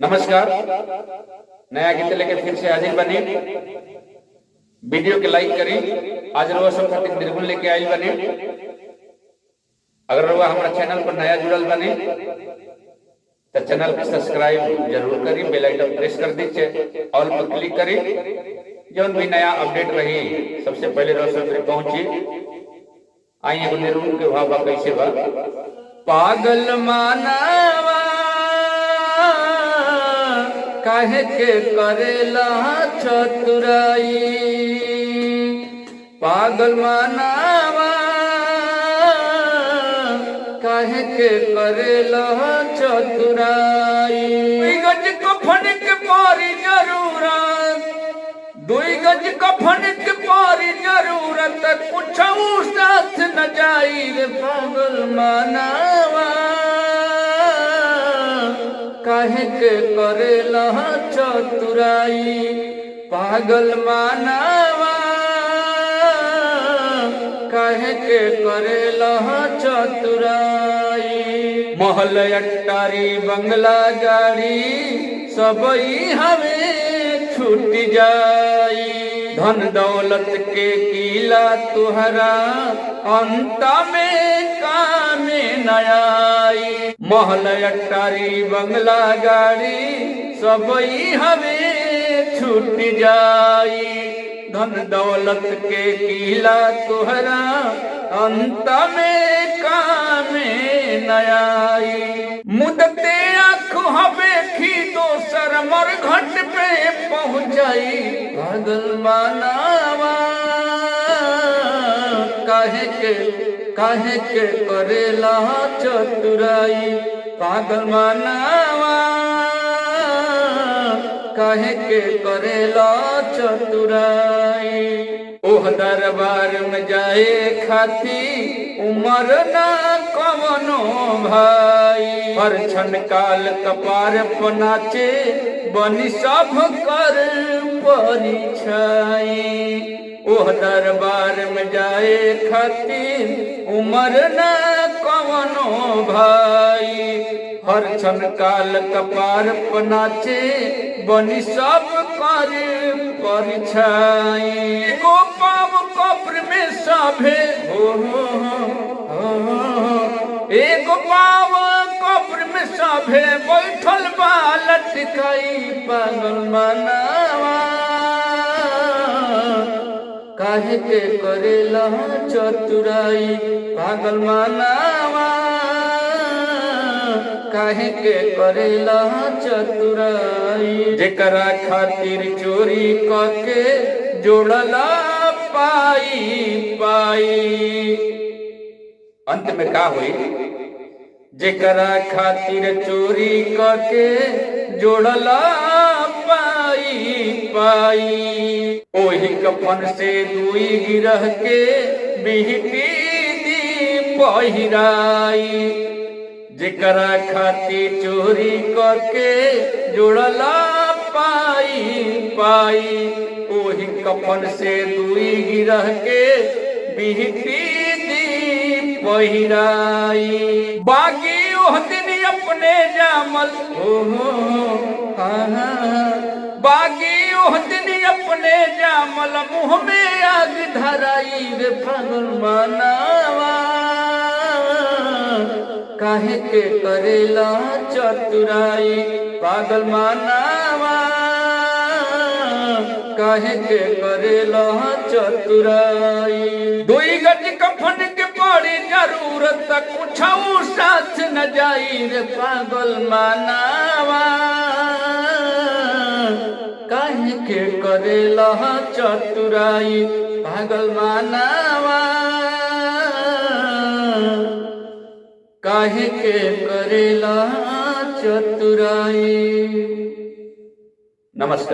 नमस्कार। नया गीत लेके फिर से हाजिर बने। वीडियो के लाइक करी। आज रोज सब खातिर निर्गुण लेके आई बने। अगर रोज हमारा चैनल पर नया जुड़ल बने तो चैनल को सब्सक्राइब जरूर करी, बेल आइकन प्रेस कर दीजिए, ऑल पर क्लिक करी। जो भी नया अपडेट रही सबसे पहले रोज सब पहुंची। आइए एगो निर्गुण के भाव कैसे बा। पागल मानावा काहे के करेला चतुराई, पागल मानावा काहे के करेला चतुराई। दुई गज कफन के पारी जरूरत, दुई गज कफन के पारी जरूरत, कुछ साथ न जाई रे पागल मानावा काहे के करेला चतुराई। पागल मानावा काहे के करेला चतुराई। महल अट्टारी बंगला गाड़ी सबई हमें छूट जाई, धन दौलत के किला तुहरा अंत में काम न आई। महल अट्टारी बंगला गाड़ी सबई हमें छूट जाई, धन दौलत के किला तुहरा अंत में काम न आई। मुदते आँख हवे खी दोसर मर घट पे पहुँचाई। पागल मानावा काहे के करेला चतुराई। पागल मानावा काहे के करेला चतुराई। ओह दरबार में जाए खाती उमर ना कवनो भाई, हर क्षण काल कपार पनाचे बनी सब कर परिछाई। ओह दरबार में जाए खातिर उमर ना कवनो भाई, हर क्षण काल कपार पनाचे बनी सब कर परिछाई। एगो पाव कब्र में सभे एगो पाव कब्र में सभे बैठल बा लटकाई। पागल मानावा काहे के करेला चतुराई। पागल मानावा काहे के करेला चतुराई। जेकरा खातिर चोरी करके जोड़ला पाई पाई। अंत में का हुई? जेकरा खातिर चोरी करके जोड़ला पाई पाई। ओही कफन से दुई गिरह के बिहटी दी पहिराई। जेकरा खातिर चोरी करके जोड़ला पाई पाई। ओही कफन से दुई गिरह के बिहटी दी पहिराई। बागी ओह दिन अपने जामल बागी ओह दिन अपने जामल मुँह में आग धराई रे पागल मानावा काहे के करेला चतुराई। पागल मानावा काहे के करेला चतुराई। दुई गज कफन के पड़ी जरूरत, कुछ साथ न जाई रे पागल मानावा काहे के करेला चतुराई। पागल मानावा काहे के करेला चतुराई। नमस्कार।